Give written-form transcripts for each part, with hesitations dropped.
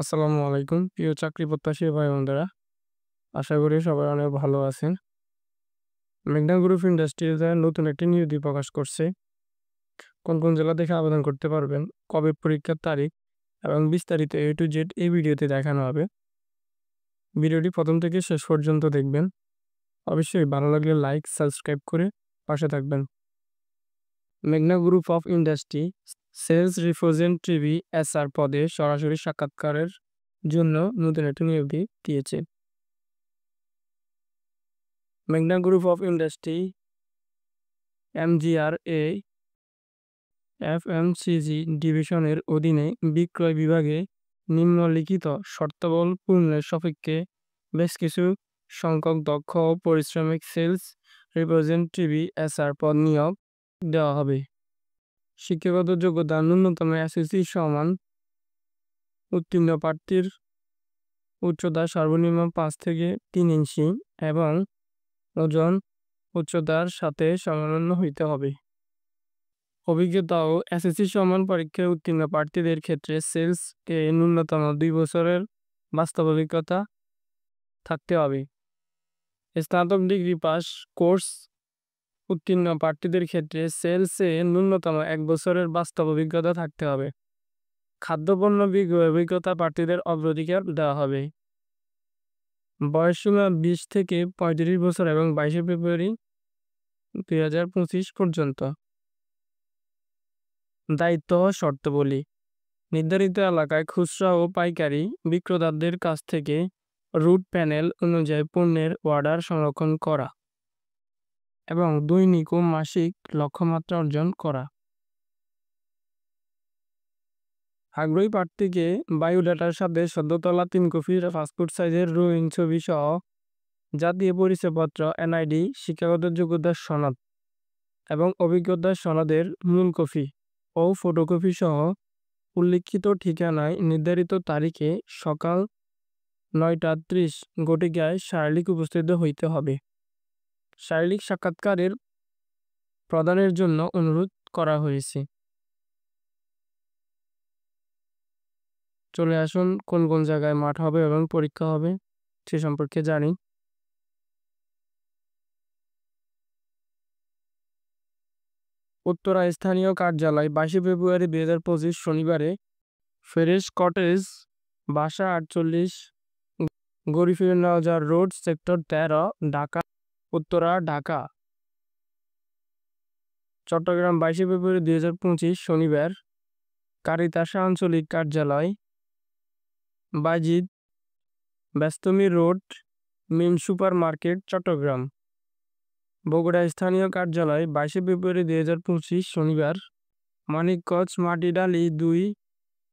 আসসালামু আলাইকুম প্রিয় চাকরি প্রত্যাশী ভাই বোনেরা। আশা করি সবাই অনেক ভালো আছেন। মেঘনা গ্রুপ ইন্ডাস্ট্রিজ নতুন একটি নিয়োগ প্রকাশ করছে। কোন কোন জেলা থেকে আবেদন করতে পারবেন, কবে পরীক্ষার তারিখ এবং বিস্তারিত A to Z এই ভিডিওতে দেখানো হবে। ভিডিওটি প্রথম থেকে শেষ পর্যন্ত দেখবেন। অবশ্যই ভালো লাগলে লাইক সাবস্ক্রাইব করে পাশে থাকবেন। মেঘনা group of industry sales representative SR পদে সরাসরি সাক্ষাৎকারের জন্য নতুন একটি নিয়োগ দিয়েছে। মেঘনা group of industry MGRA FMCG ডিভিশনের অধীনে বিক্রয় বিভাগে নিম্নলিখিত শর্তাবলী পূরণের সাপেক্ষে বেশ কিছু সংখ্যক দক্ষ ও পরিশ্রমিক সেলস রিপ্রেজেন্টেটিভ SR পদ নিয়োগ দেওয়া হবে। শিক্ষাগত যোগ্যতা ন্যূনতম SSC সমান উত্তীর্ণ প্রার্থীর উচ্চতা সর্বনিম্ন 5 থেকে 3 ইঞ্চি এবং ওজন উচ্চতার সাথে সমন্বয় হইতে হবে। অভিজ্ঞতা ও SSC সমান পরীক্ষায় উত্তীর্ণ প্রার্থীদের ক্ষেত্রে সেলস এ ন্যূনতম 2 বছরের বাস্তব অভিজ্ঞতা থাকতে হবে। স্নাতক ডিগ্রি পাস কোর্স উত্তীর্ণ প্রার্থীদের ক্ষেত্রে সেলসে ন্যূনতম 1 বছরের বাস্তব অভিজ্ঞতা থাকতে হবে। খাদ্যপণ্য বিক্রয় অভিজ্ঞতা প্রার্থীদের অগ্রাধিকার দেওয়া হবে। বয়সসীমা 20 থেকে 35 বছর এবং 22 ফেব্রুয়ারি 2025 পর্যন্ত। দায়িত্ব ও শর্তাবলী নির্ধারিত এলাকায় খুচরা ও পাইকারি বিক্রেতাদের কাছ থেকে রুট প্যানেল অনুযায়ী পণ্যের অর্ডার সংরক্ষণ করা এবং দৈনিক ও মাসিক লক্ষ্যমাত্রা অর্জন করা। আগ্রহী প্রার্থীকে বায়োডাটার সাথে সদ্য তোলা 3 কপি পাসপোর্ট সাইজের রঙিন ছবি সহ জাতীয় পরিচয়পত্র NID, শিক্ষাগত যোগ্যতার সনদ এবং অভিজ্ঞতার সনদের মূল কপি ও ফটোকপি সহ উল্লিখিত ঠিকানায় নির্ধারিত তারিখে সকাল 9:30 ঘটিকায় শারীরিক উপস্থিত হইতে হবে। শারীরিক সাক্ষাৎকারের প্রদানের জন্য অনুরোধ করা হয়েছে। চলে আসুন কোন কোন জায়গায় মাঠ হবে এবং পরীক্ষা হবে সে সম্পর্কে জানি। উত্তরা স্থানীয় কার্যালয় 22 ফেব্রুয়ারি 2025 শনিবারে ফেরেশ কটেজ, বাসা 48, গরিফিনাজার রোড, সেক্টর 13, ঢাকা, উত্তরা, ঢাকা। চট্টগ্রাম 22 ফেব্রুয়ারি 2025 শনিবার কারিতাস আঞ্চলিক কার্যালয়, বাজিদ, ব্যস্তমি রোড, মিম সুপার মার্কেট, চট্টগ্রাম। বগুড়া স্থানীয় কার্যালয় 22 ফেব্রুয়ারি 2025 শনিবার মানিকগঞ্জ মাটিডালি 2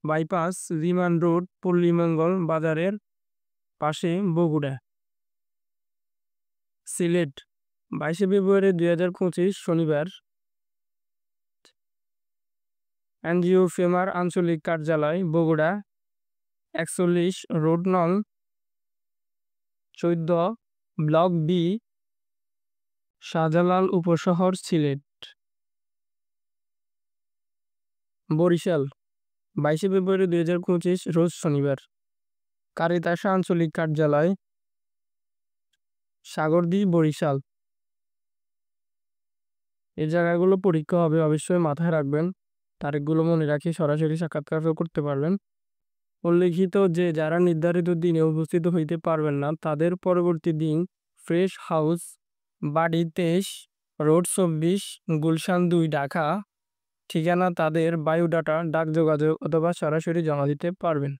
বাইপাস, রিমান রোড, পল্লীমঙ্গল বাজারের পাশে, বগুড়া। সিলেট 22 ফেব্রুয়ারি 2025 শনিবার NGO ফেমার আঞ্চলিক কার্যালয়, বগুড়া 41 রোড নং 14, ব্লক বি, শাহজালাল উপশহর, সিলেট। বরিশাল 22 ফেব্রুয়ারি 2025 রোজ শনিবার কারিতাস আঞ্চলিক কার্যালয়, সাগরদী, বরিশাল। এই জায়গাগুলো পরীক্ষা হবে, অবশ্যই মাথায় রাখবেন। তারিখগুলো মনে রাখি সরাসরি সাক্ষাৎকার করতে পারবেন। উল্লিখিত যে যারা নির্ধারিত দিনে উপস্থিত হইতে পারবেন না তাদের পরবর্তী দিন ফ্রেশ হাউস, বাড়ি 23, রোড 24, গুলশান 2, ঢাকা। ঠিকানা তাদের বায়োডাটা, ডাক যোগাযোগ অথবা সরাসরি জমা দিতে পারবেন।